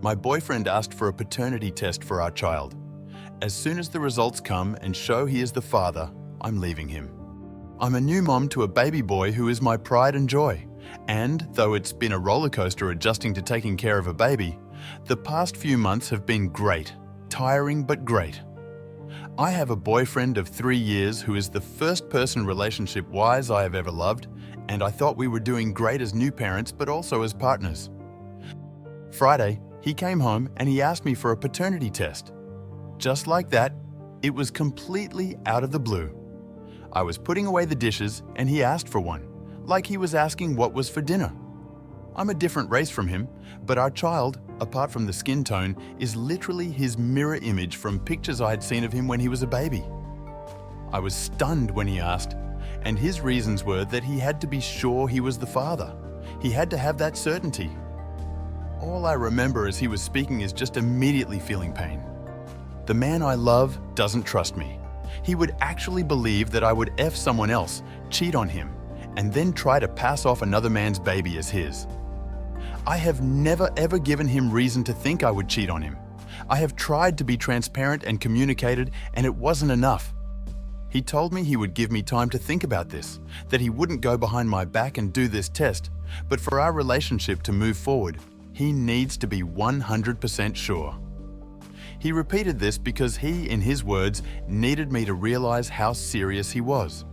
my boyfriend asked for a paternity test for our child. As soon as the results come and show he is the father, I'm leaving him. I'm a new mom to a baby boy who is my pride and joy. And though it's been a roller coaster adjusting to taking care of a baby, the past few months have been great, tiring but great. I have a boyfriend of 3 years who is the first person relationship-wise I have ever loved, and I thought we were doing great as new parents but also as partners. Friday, he came home and he asked me for a paternity test. Just like that, it was completely out of the blue. I was putting away the dishes and he asked for one, like he was asking what was for dinner. I'm a different race from him, but our child, apart from the skin tone, is literally his mirror image from pictures I had seen of him when he was a baby. I was stunned when he asked, and his reasons were that he had to be sure he was the father. He had to have that certainty. All I remember as he was speaking is just immediately feeling pain. The man I love doesn't trust me. He would actually believe that I would F someone else, cheat on him, and then try to pass off another man's baby as his. I have never ever given him reason to think I would cheat on him. I have tried to be transparent and communicated, and it wasn't enough. He told me he would give me time to think about this, that he wouldn't go behind my back and do this test, but for our relationship to move forward, he needs to be 100% sure. He repeated this because he, in his words, needed me to realize how serious he was.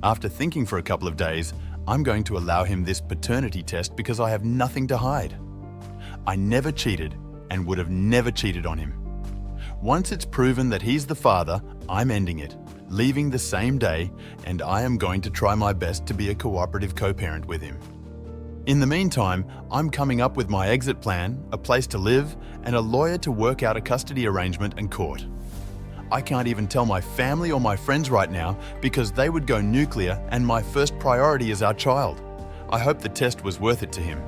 After thinking for a couple of days, I'm going to allow him this paternity test because I have nothing to hide. I never cheated and would have never cheated on him. Once it's proven that he's the father, I'm ending it, leaving the same day, and I am going to try my best to be a cooperative co-parent with him. In the meantime, I'm coming up with my exit plan, a place to live, and a lawyer to work out a custody arrangement and court. I can't even tell my family or my friends right now because they would go nuclear, and my first priority is our child. I hope the test was worth it to him.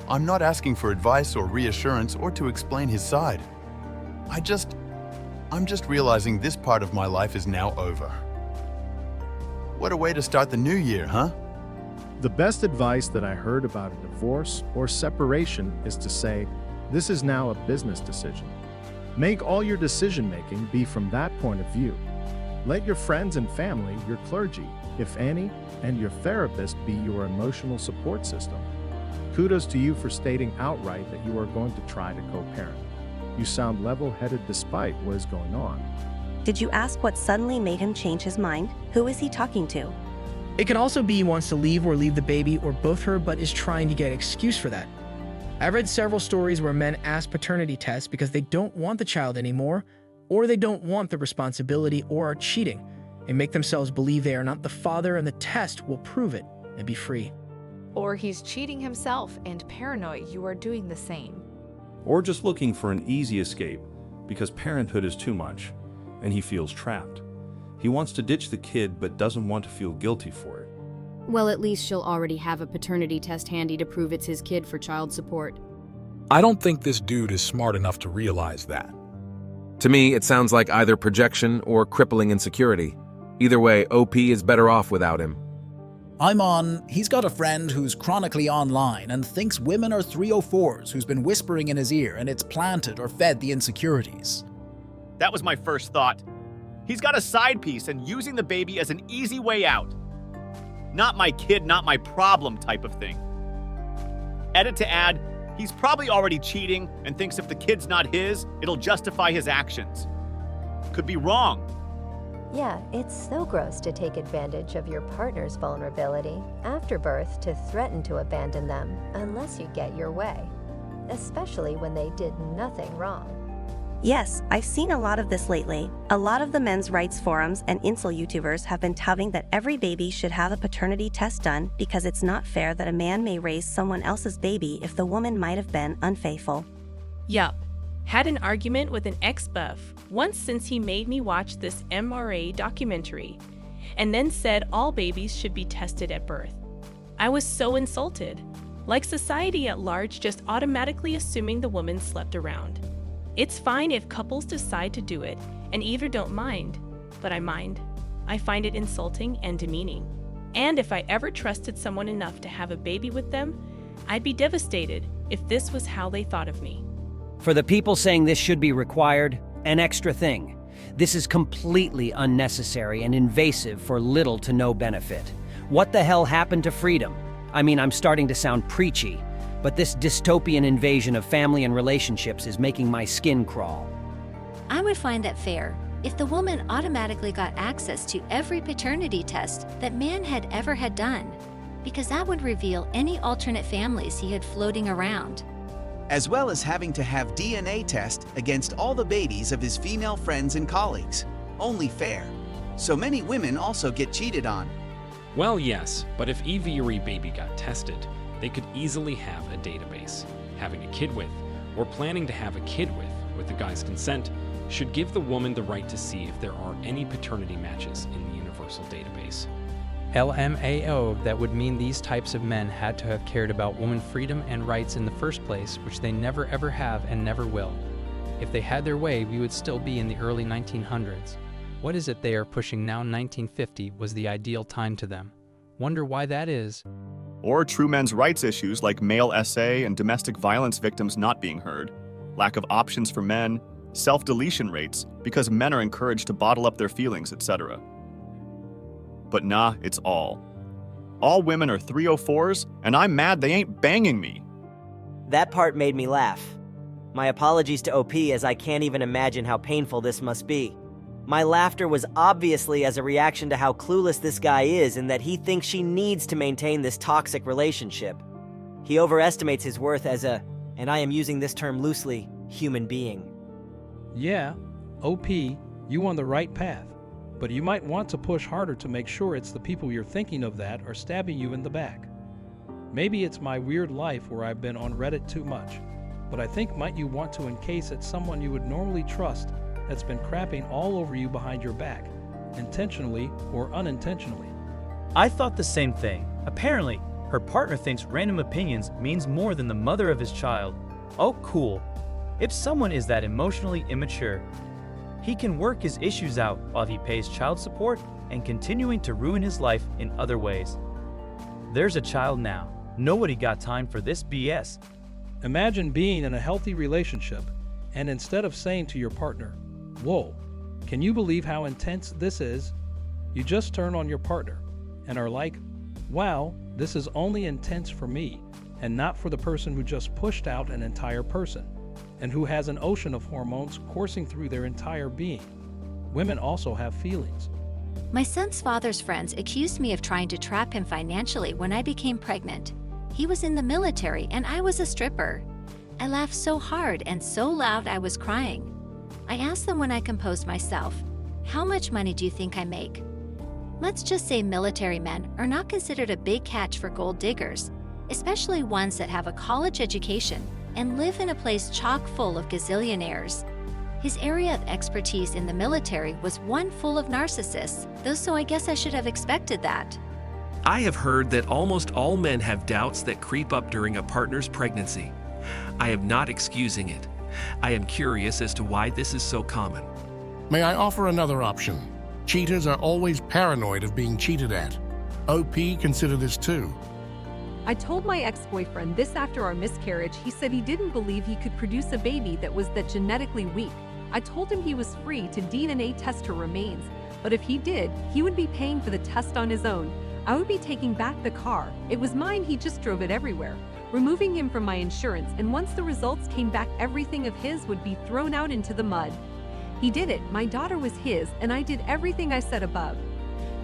I'm not asking for advice or reassurance or to explain his side. I'm just realizing this part of my life is now over. What a way to start the new year, huh? The best advice that I heard about a divorce or separation is to say, this is now a business decision. Make all your decision-making be from that point of view. Let your friends and family, your clergy, if any, and your therapist be your emotional support system. Kudos to you for stating outright that you are going to try to co-parent. You sound level-headed despite what is going on. Did you ask what suddenly made him change his mind? Who is he talking to? It can also be he wants to leave or leave the baby or both her, but is trying to get an excuse for that. I've read several stories where men ask paternity tests because they don't want the child anymore, or they don't want the responsibility or are cheating, and make themselves believe they are not the father, and the test will prove it and be free. Or he's cheating himself and paranoid you are doing the same. Or just looking for an easy escape because parenthood is too much and he feels trapped. He wants to ditch the kid but doesn't want to feel guilty for it. Well, at least she'll already have a paternity test handy to prove it's his kid for child support. I don't think this dude is smart enough to realize that. To me, it sounds like either projection or crippling insecurity. Either way, OP is better off without him. He's got a friend who's chronically online and thinks women are 304s who's been whispering in his ear, and it's planted or fed the insecurities. That was my first thought. He's got a side piece and using the baby as an easy way out. Not my kid, not my problem type of thing. Edit to add, he's probably already cheating and thinks if the kid's not his, it'll justify his actions. Could be wrong. Yeah, it's so gross to take advantage of your partner's vulnerability after birth to threaten to abandon them unless you get your way, especially when they did nothing wrong. Yes, I've seen a lot of this lately. A lot of the men's rights forums and incel YouTubers have been touting that every baby should have a paternity test done because it's not fair that a man may raise someone else's baby if the woman might have been unfaithful. Yup. Had an argument with an ex-buff once since he made me watch this MRA documentary and then said all babies should be tested at birth. I was so insulted. Like society at large just automatically assuming the woman slept around. It's fine if couples decide to do it and either don't mind, but I mind. I find it insulting and demeaning. And if I ever trusted someone enough to have a baby with them, I'd be devastated if this was how they thought of me. For the people saying this should be required, an extra thing. This is completely unnecessary and invasive for little to no benefit. What the hell happened to freedom? I mean, I'm starting to sound preachy, but this dystopian invasion of family and relationships is making my skin crawl. I would find that fair if the woman automatically got access to every paternity test that man had ever had done, because that would reveal any alternate families he had floating around. As well as having to have DNA test against all the babies of his female friends and colleagues. Only fair. So many women also get cheated on. Well, yes, but if Evie or baby got tested, they could easily have a database. Having a kid with, or planning to have a kid with the guy's consent, should give the woman the right to see if there are any paternity matches in the universal database. LMAO, that would mean these types of men had to have cared about woman freedom and rights in the first place, which they never ever have and never will. If they had their way, we would still be in the early 1900s. What is it they are pushing now? 1950 was the ideal time to them. Wonder why that is. Or true men's rights issues like male SA and domestic violence victims not being heard, lack of options for men, self-deletion rates because men are encouraged to bottle up their feelings, etc. But nah, it's all. All women are 304s, and I'm mad they ain't banging me. That part made me laugh. My apologies to OP, as I can't even imagine how painful this must be. My laughter was obviously as a reaction to how clueless this guy is and that he thinks she needs to maintain this toxic relationship. He overestimates his worth as a, and I am using this term loosely, human being. Yeah, OP, you on the right path. But you might want to push harder to make sure it's the people you're thinking of that are stabbing you in the back. Maybe it's my weird life where I've been on Reddit too much, but I think might you want to encase it's someone you would normally trust that's been crapping all over you behind your back, intentionally or unintentionally. I thought the same thing. Apparently, her partner thinks random opinions means more than the mother of his child. Oh, cool. If someone is that emotionally immature, he can work his issues out while he pays child support and continuing to ruin his life in other ways. There's a child now. Nobody got time for this BS. Imagine being in a healthy relationship, and instead of saying to your partner, "Whoa, can you believe how intense this is?" you just turn on your partner and are like, "Wow, this is only intense for me and not for the person who just pushed out an entire person and who has an ocean of hormones coursing through their entire being." Women also have feelings. My son's father's friends accused me of trying to trap him financially when I became pregnant. He was in the military and I was a stripper. I laughed so hard and so loud I was crying. I asked them when I composed myself, "How much money do you think I make?" Let's just say military men are not considered a big catch for gold diggers, especially ones that have a college education and live in a place chock full of gazillionaires. His area of expertise in the military was one full of narcissists, though, so I guess I should have expected that. I have heard that almost all men have doubts that creep up during a partner's pregnancy. I am not excusing it. I am curious as to why this is so common. May I offer another option? Cheaters are always paranoid of being cheated at. OP consider this too. I told my ex-boyfriend this after our miscarriage. He said he didn't believe he could produce a baby that was that genetically weak. I told him he was free to DNA test her remains, but if he did, he would be paying for the test on his own. I would be taking back the car. It was mine, he just drove it everywhere. Removing him from my insurance, and once the results came back, everything of his would be thrown out into the mud. He did it. My daughter was his, and I did everything I said above.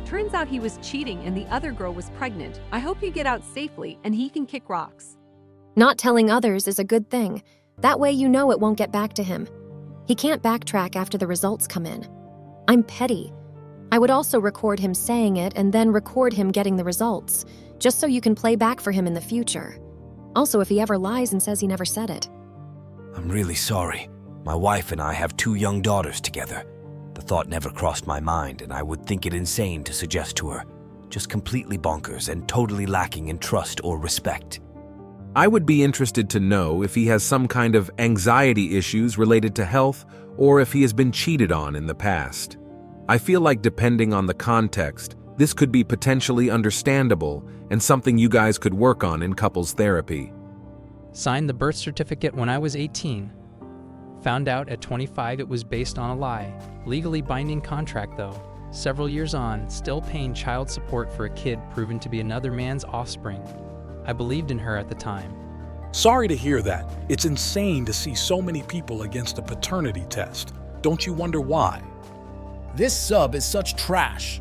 Turns out he was cheating and the other girl was pregnant. I hope you get out safely and he can kick rocks. Not telling others is a good thing. That way you know it won't get back to him. He can't backtrack after the results come in. I'm petty. I would also record him saying it and then record him getting the results, just so you can play back for him in the future. Also, if he ever lies and says he never said it. I'm really sorry. My wife and I have 2 young daughters together. The thought never crossed my mind, and I would think it insane to suggest to her. Just completely bonkers and totally lacking in trust or respect. I would be interested to know if he has some kind of anxiety issues related to health or if he has been cheated on in the past. I feel like depending on the context, this could be potentially understandable and something you guys could work on in couples therapy. Signed the birth certificate when I was 18. Found out at 25 it was based on a lie. Legally binding contract though. Several years on, still paying child support for a kid proven to be another man's offspring. I believed in her at the time. Sorry to hear that. It's insane to see so many people against a paternity test. Don't you wonder why? This sub is such trash.